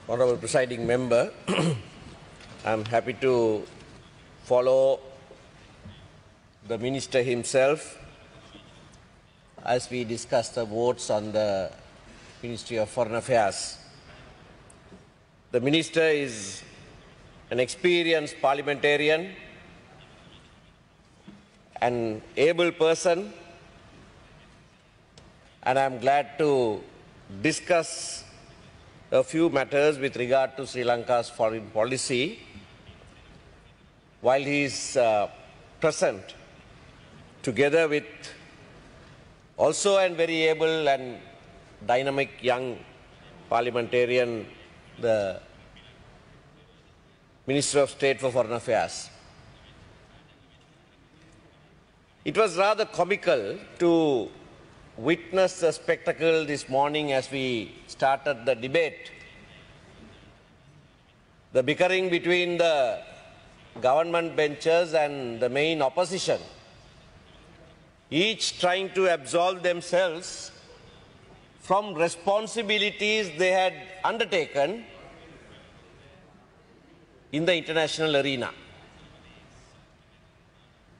Honorable Presiding Member, I am happy to follow the Minister himself as we discuss the votes on the Ministry of Foreign Affairs. The Minister is an experienced parliamentarian, an able person, and I am glad to discuss a few matters with regard to Sri Lanka's foreign policy while he is present, together with also a very able and dynamic young parliamentarian, the Minister of State for Foreign Affairs. It was rather comical to witness the spectacle this morning as we started the debate. The bickering between the government benches and the main opposition, each trying to absolve themselves from responsibilities they had undertaken in the international arena.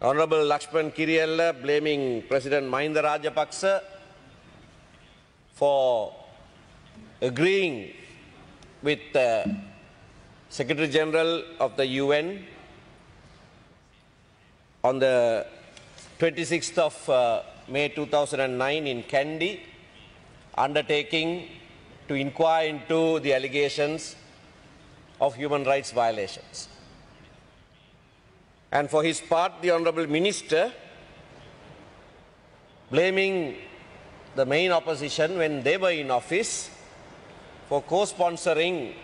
Honorable Lakshman Kiriyella blaming President Mahinda Rajapaksa for agreeing with the Secretary General of the UN on the 26th of May 2009 in Kandy, undertaking to inquire into the allegations of human rights violations. And for his part, the Honourable Minister blaming the main opposition when they were in office for co-sponsoring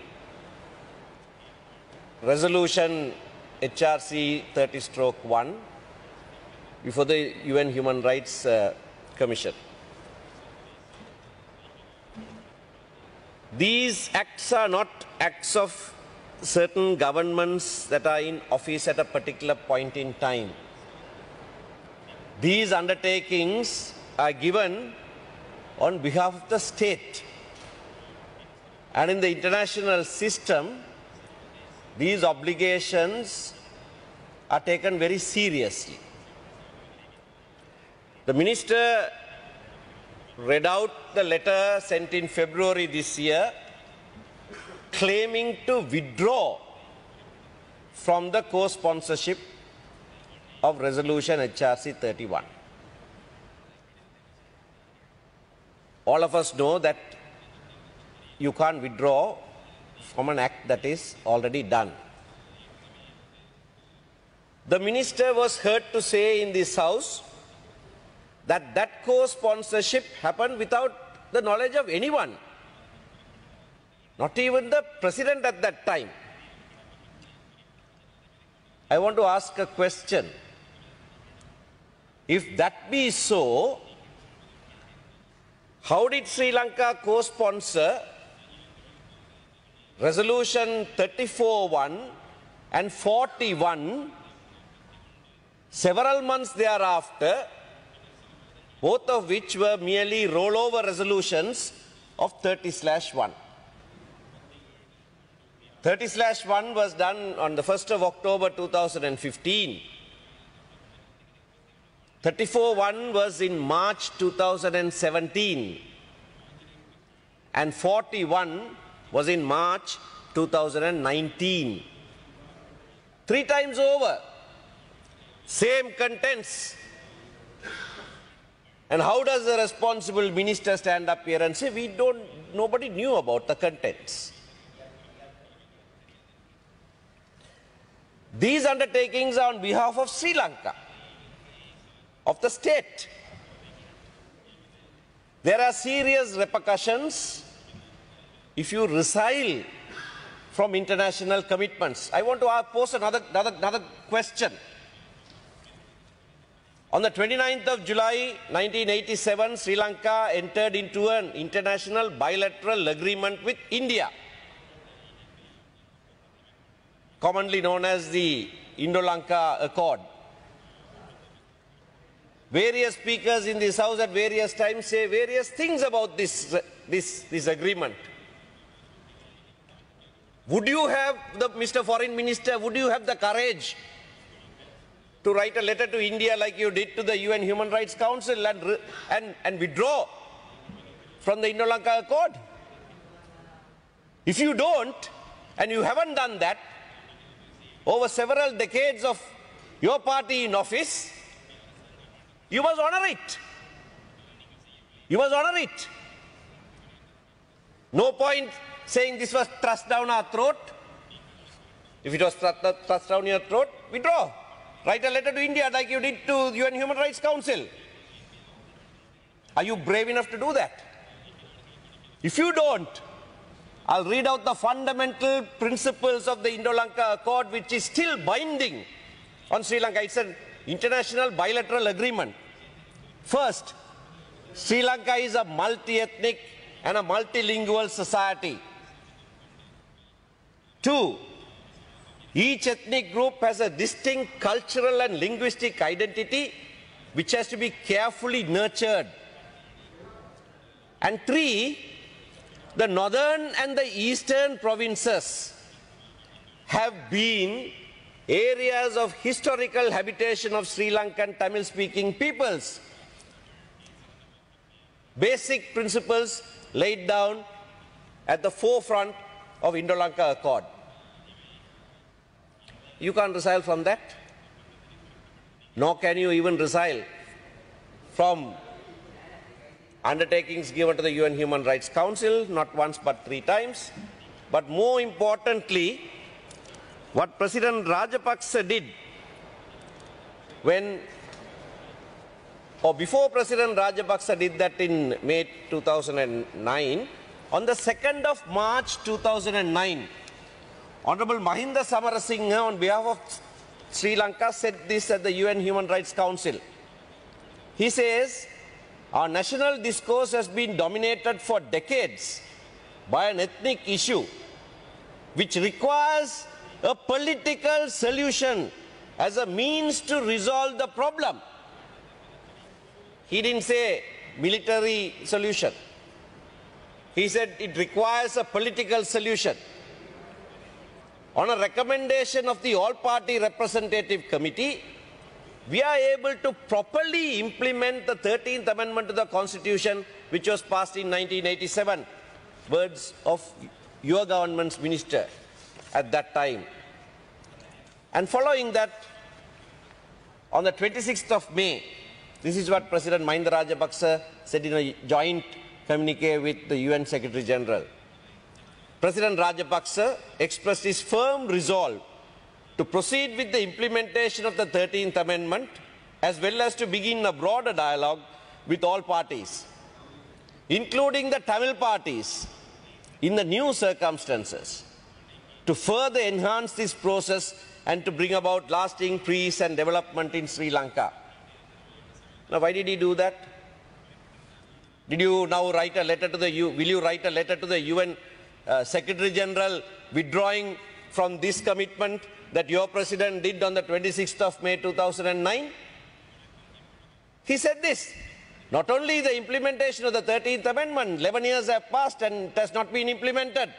resolution HRC 30/1 before the UN Human Rights Commission. These acts are not acts of certain governments that are in office at a particular point in time. These undertakings are given on behalf of the state. And in the international system, these obligations are taken very seriously. The Minister read out the letter sent in February this year, claiming to withdraw from the co-sponsorship of resolution HRC 31. All of us know that you can't withdraw from an act that is already done. The Minister was heard to say in this House that that co-sponsorship happened without the knowledge of anyone. Not even the President at that time. I want to ask a question. If that be so, how did Sri Lanka co-sponsor resolution 34/1 and 41 several months thereafter, both of which were merely rollover resolutions of 30/1? 30/1 was done on the 1st of October 2015. 34/1 was in March 2017. And 41 was in March 2019. 3 times over. Same contents. And how does the responsible minister stand up here and say, nobody knew about the contents? These undertakings are on behalf of Sri Lanka, of the state. There are serious repercussions if you resile from international commitments. I want to pose another question. On the 29th of July 1987, Sri Lanka entered into an international bilateral agreement with India, commonly known as the Indo-Lanka Accord. Various speakers in this House at various times say various things about this agreement. Would you have, Mr. Foreign Minister, would you have the courage to write a letter to India like you did to the UN Human Rights Council and withdraw from the Indo-Lanka Accord? If you don't, and you haven't done that, over several decades of your party in office, you must honor it. You must honor it. No point saying this was thrust down our throat. If it was thrust down your throat, withdraw. Write a letter to India like you did to UN Human Rights Council. Are you brave enough to do that? If you don't, I'll read out the fundamental principles of the Indo-Lanka Accord, which is still binding on Sri Lanka. It's an international bilateral agreement. First, Sri Lanka is a multi-ethnic and a multilingual society. Two, each ethnic group has a distinct cultural and linguistic identity which has to be carefully nurtured. And three, the northern and the eastern provinces have been areas of historical habitation of Sri Lankan Tamil-speaking peoples. Basic principles laid down at the forefront of Indo-Lanka Accord. You can't resile from that, nor can you even resile from undertakings given to the UN Human Rights Council, not once but 3 times. But more importantly, what President Rajapaksa did before President Rajapaksa did that in May 2009, on the 2nd of March 2009, Honorable Mahinda Samarasinghe on behalf of Sri Lanka said this at the UN Human Rights Council. He says, our national discourse has been dominated for decades by an ethnic issue which requires a political solution as a means to resolve the problem. He didn't say military solution. He said it requires a political solution. On a recommendation of the All-Party Representative Committee, we are able to properly implement the 13th Amendment to the Constitution, which was passed in 1987. Words of your government's minister at that time. And following that, on the 26th of May, this is what President Mahinda Rajapaksa said in a joint communique with the UN Secretary General. President Rajapaksa expressed his firm resolve to proceed with the implementation of the 13th Amendment, as well as to begin a broader dialogue with all parties, including the Tamil parties, in the new circumstances, to further enhance this process and to bring about lasting peace and development in Sri Lanka. Now, why did he do that? Did you now write a letter to the will you write a letter to the UN Secretary General withdrawing from this commitment that your president did on the 26th of May 2009? He said this, not only the implementation of the 13th Amendment, 11 years have passed and it has not been implemented.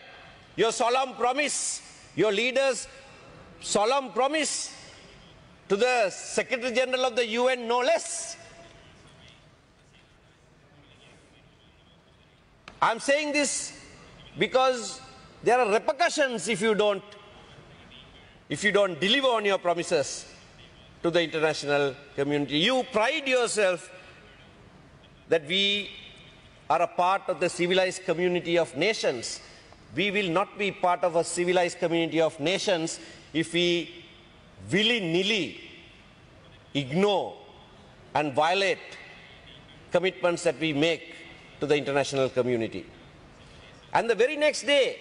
Your solemn promise, your leaders' solemn promise to the Secretary General of the UN, no less. I'm saying this because there are repercussions if you don't deliver on your promises to the international community. You pride yourself that we are a part of the civilized community of nations. We will not be part of a civilized community of nations if we willy-nilly ignore and violate commitments that we make to the international community. And the very next day,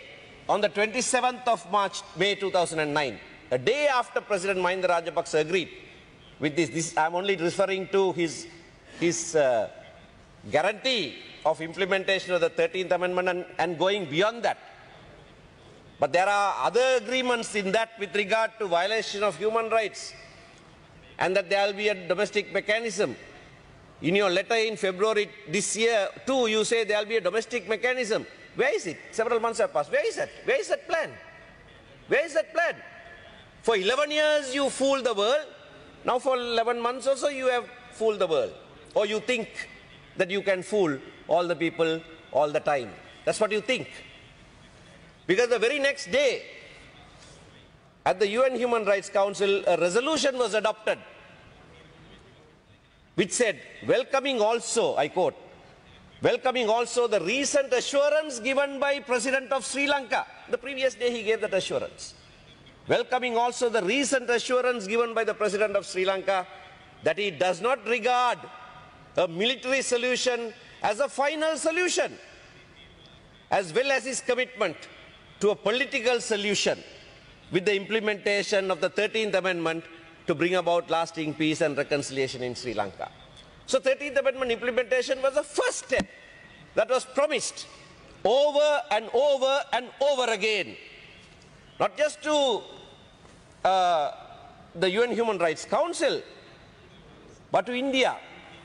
on the 27th of May 2009, a day after President Mahinda Rajapaksa agreed with this, I'm only referring to his guarantee of implementation of the 13th Amendment and going beyond that. But there are other agreements in that with regard to violation of human rights, and that there will be a domestic mechanism. In your letter in February this year, too, you say there will be a domestic mechanism. Where is it? Several months have passed. Where is it? Where is that plan? Where is that plan? For 11 years you fooled the world. Now for 11 months or so you have fooled the world. Or you think that you can fool all the people all the time. That's what you think. Because the very next day, at the UN Human Rights Council, a resolution was adopted which said, welcoming also, I quote, welcoming also the recent assurance given by President of Sri Lanka. The previous day he gave that assurance. Welcoming also the recent assurance given by the President of Sri Lanka that he does not regard a military solution as a final solution, as well as his commitment to a political solution with the implementation of the 13th Amendment to bring about lasting peace and reconciliation in Sri Lanka. So 13th Amendment implementation was the first step that was promised over and over and over again, not just to the UN Human Rights Council, but to India.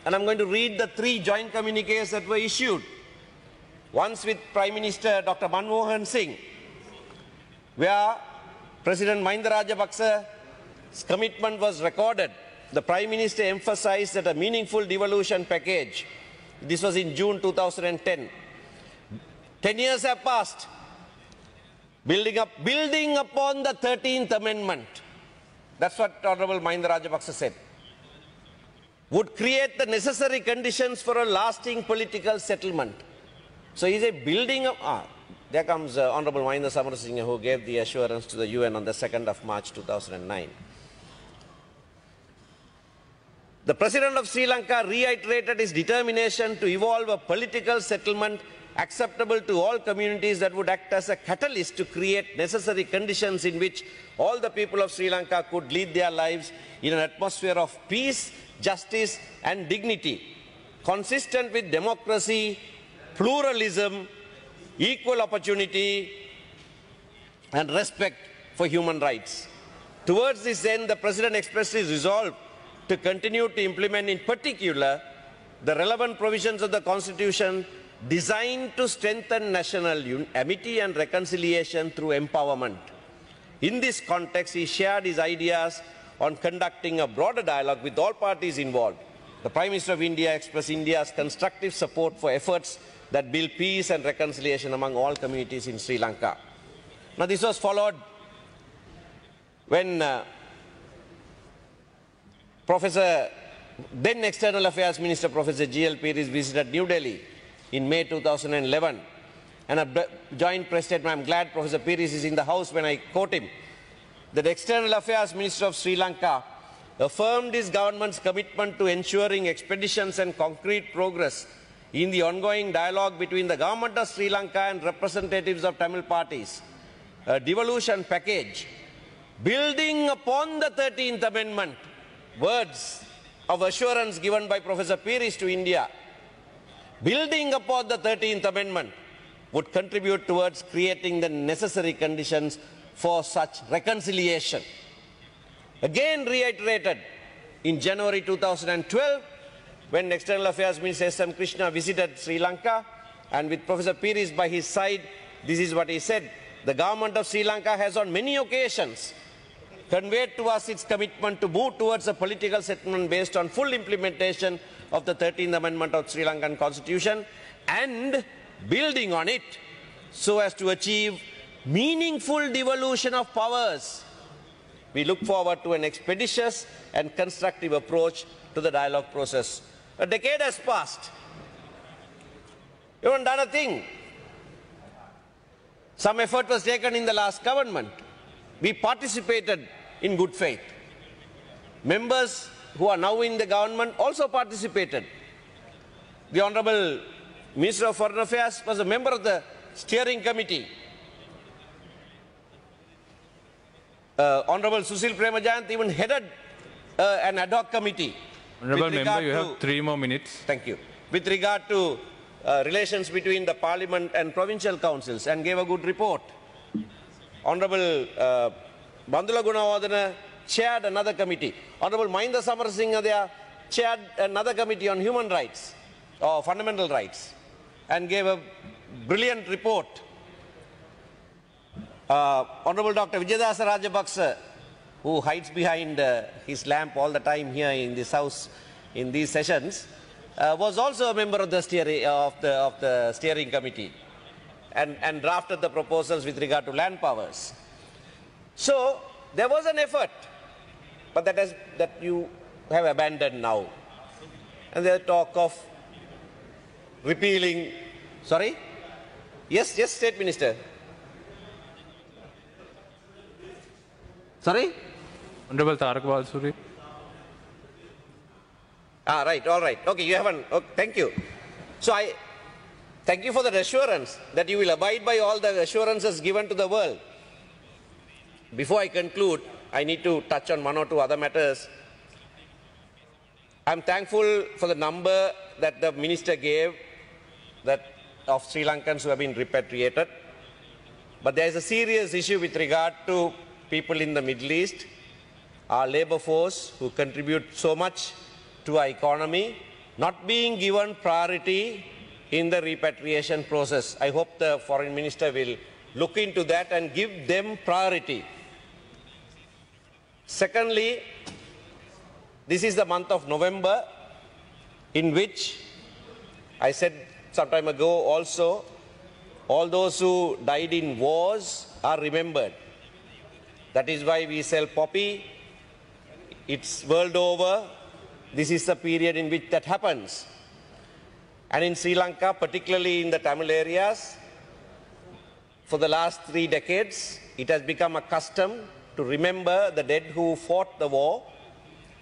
And I'm going to read the 3 joint communiques that were issued. Once with Prime Minister Dr. Manmohan Singh, where President Mahinda Rajapaksa's commitment was recorded. The Prime Minister emphasized that a meaningful devolution package, this was in June 2010. 10 years have passed. Building upon the 13th Amendment, that's what Honorable Mahinda Rajapaksa said, would create the necessary conditions for a lasting political settlement. So he said building up, there comes Honorable Mahinda Samarasinghe, who gave the assurance to the UN on the 2nd of March 2009. The President of Sri Lanka reiterated his determination to evolve a political settlement acceptable to all communities that would act as a catalyst to create necessary conditions in which all the people of Sri Lanka could lead their lives in an atmosphere of peace, justice and dignity, consistent with democracy, pluralism, equal opportunity and respect for human rights. Towards this end, the President expressed his resolve to continue to implement in particular the relevant provisions of the Constitution designed to strengthen national amity and reconciliation through empowerment. In this context, he shared his ideas on conducting a broader dialogue with all parties involved. The Prime Minister of India expressed India's constructive support for efforts that build peace and reconciliation among all communities in Sri Lanka. Now, this was followed when then External Affairs Minister Professor G.L. Peiris visited New Delhi in May 2011, and a joint press statement, I'm glad Professor Peiris is in the house when I quote him, that the External Affairs Minister of Sri Lanka affirmed his government's commitment to ensuring expeditions and concrete progress in the ongoing dialogue between the government of Sri Lanka and representatives of Tamil parties. A devolution package building upon the 13th Amendment, words of assurance given by Professor Peiris to India, building upon the 13th Amendment would contribute towards creating the necessary conditions for such reconciliation. Again reiterated in January 2012, when External Affairs Minister S.M. Krishna visited Sri Lanka, and with Professor Peiris by his side, this is what he said: the government of Sri Lanka has on many occasions conveyed to us its commitment to move towards a political settlement based on full implementation of the 13th Amendment of Sri Lankan Constitution and building on it so as to achieve meaningful devolution of powers. We look forward to an expeditious and constructive approach to the dialogue process. A decade has passed. You haven't done a thing. Some effort was taken in the last government. We participated in good faith. Members who are now in the government also participated. The Honorable Minister of Foreign Affairs was a member of the steering committee. Honorable Susil Premajayant even headed an ad hoc committee. Honorable Member, you have 3 more minutes. Thank you. With regard to relations between the Parliament and provincial councils, and gave a good report. Honorable Bandula Gunawardena chaired another committee. Honorable Mahinda Samarasinghe there chaired another committee on human rights or fundamental rights and gave a brilliant report. Honorable Dr. Vijayadasa Rajapaksa, who hides behind his lamp all the time here in this house in these sessions, was also a member of the steering committee and drafted the proposals with regard to land powers. So there was an effort, but that you have abandoned now. And there's talk of repealing. Sorry? Yes, State Minister. Sorry? Honorable Tarak Balsuri. Right, all right. Okay, you haven't. Okay, thank you. So I thank you for the assurance that you will abide by all the assurances given to the world. Before I conclude, I need to touch on one or two other matters. I'm thankful for the number that the minister gave of Sri Lankans who have been repatriated. But there is a serious issue with regard to people in the Middle East, our labor force who contribute so much to our economy, not being given priority in the repatriation process. I hope the foreign minister will look into that and give them priority. Secondly, this is the month of November, in which I said some time ago also, all those who died in wars are remembered. That is why we sell poppy. It's world over. This is the period in which that happens. And in Sri Lanka, particularly in the Tamil areas, for the last 3 decades, it has become a custom to remember the dead who fought the war.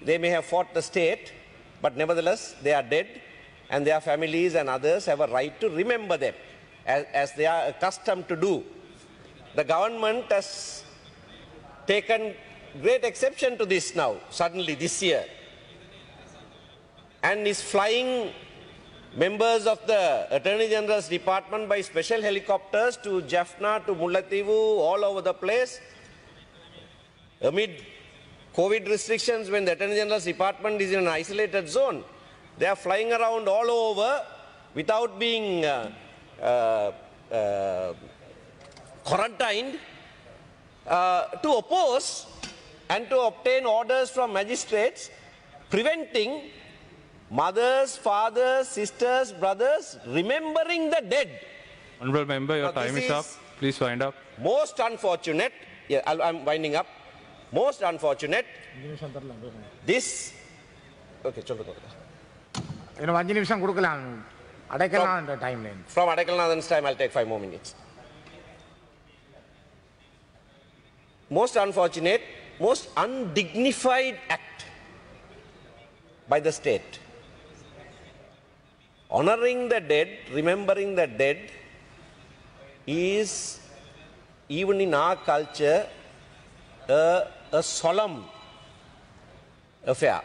They may have fought the state, but nevertheless, they are dead, and their families and others have a right to remember them, as they are accustomed to do. The government has taken great exception to this now, suddenly this year, and is flying members of the Attorney General's Department by special helicopters to Jaffna, to Mullaitivu, all over the place. Amid COVID restrictions, when the Attorney General's Department is in an isolated zone, they are flying around all over without being quarantined to oppose and to obtain orders from magistrates preventing mothers, fathers, sisters, brothers remembering the dead. Honorable Member, your time is up. Please wind up. Most unfortunate. Yeah, I'm winding up. Most unfortunate. This. Okay, from Adaikalnathan's time, I'll take 5 more minutes. Most unfortunate, most undignified act by the state. Honoring the dead, remembering the dead is, even in our culture, a solemn affair.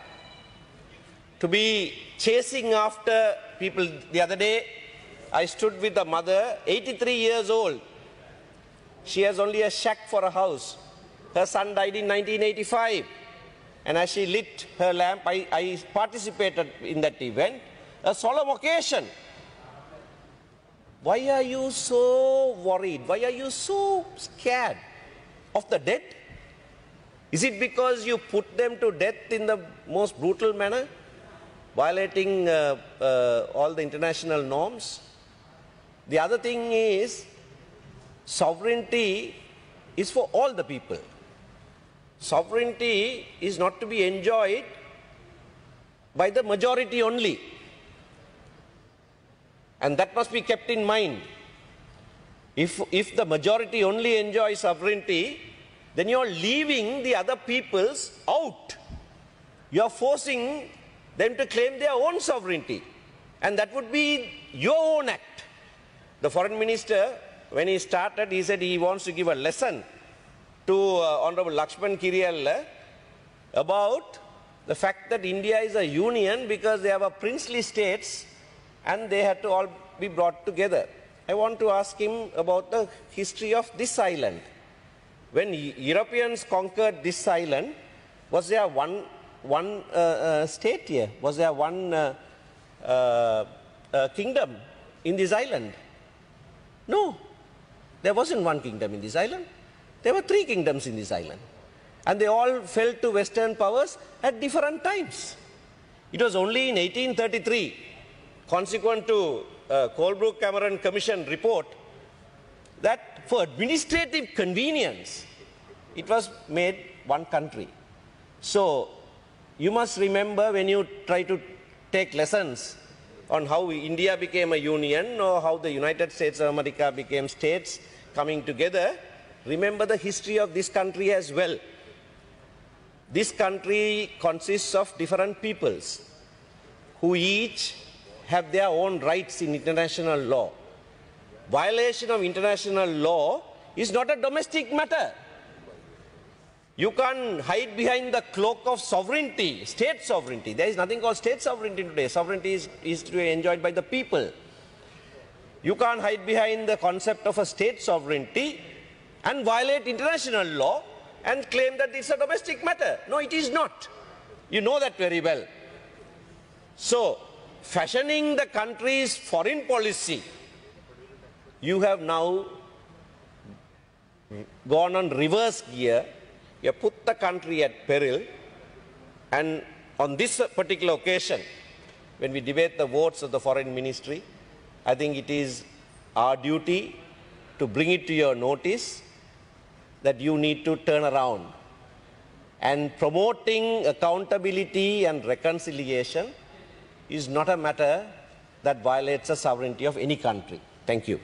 To be chasing after people. The other day, I stood with a mother, 83 years old. She has only a shack for a house. Her son died in 1985. And as she lit her lamp, I participated in that event. A solemn occasion. Why are you so worried? Why are you so scared of the dead? Is it because you put them to death in the most brutal manner, violating all the international norms? The other thing is, sovereignty is for all the people. Sovereignty is not to be enjoyed by the majority only. And that must be kept in mind. If the majority only enjoys sovereignty, then you are leaving the other peoples out. You are forcing them to claim their own sovereignty. And that would be your own act. The foreign minister, when he started, he said he wants to give a lesson to Honorable Lakshman Kiriyalla about the fact that India is a union because they have a princely states and they had to all be brought together. I want to ask him about the history of this island. When Europeans conquered this island, was there one state here? Was there one kingdom in this island? No, there wasn't one kingdom in this island. There were 3 kingdoms in this island. And they all fell to Western powers at different times. It was only in 1833, consequent to Colebrook-Cameron Commission report, that for administrative convenience, it was made one country. So, you must remember when you try to take lessons on how India became a union or how the United States of America became states coming together, remember the history of this country as well. This country consists of different peoples who each have their own rights in international law. Violation of international law is not a domestic matter. You can't hide behind the cloak of sovereignty, state sovereignty. There is nothing called state sovereignty today. Sovereignty is to be enjoyed by the people. You can't hide behind the concept of a state sovereignty and violate international law and claim that it's a domestic matter. No, it is not. You know that very well. So, fashioning the country's foreign policy, you have now gone on reverse gear. You put the country at peril, and on this particular occasion, when we debate the votes of the foreign ministry, I think it is our duty to bring it to your notice that you need to turn around. And promoting accountability and reconciliation is not a matter that violates the sovereignty of any country. Thank you.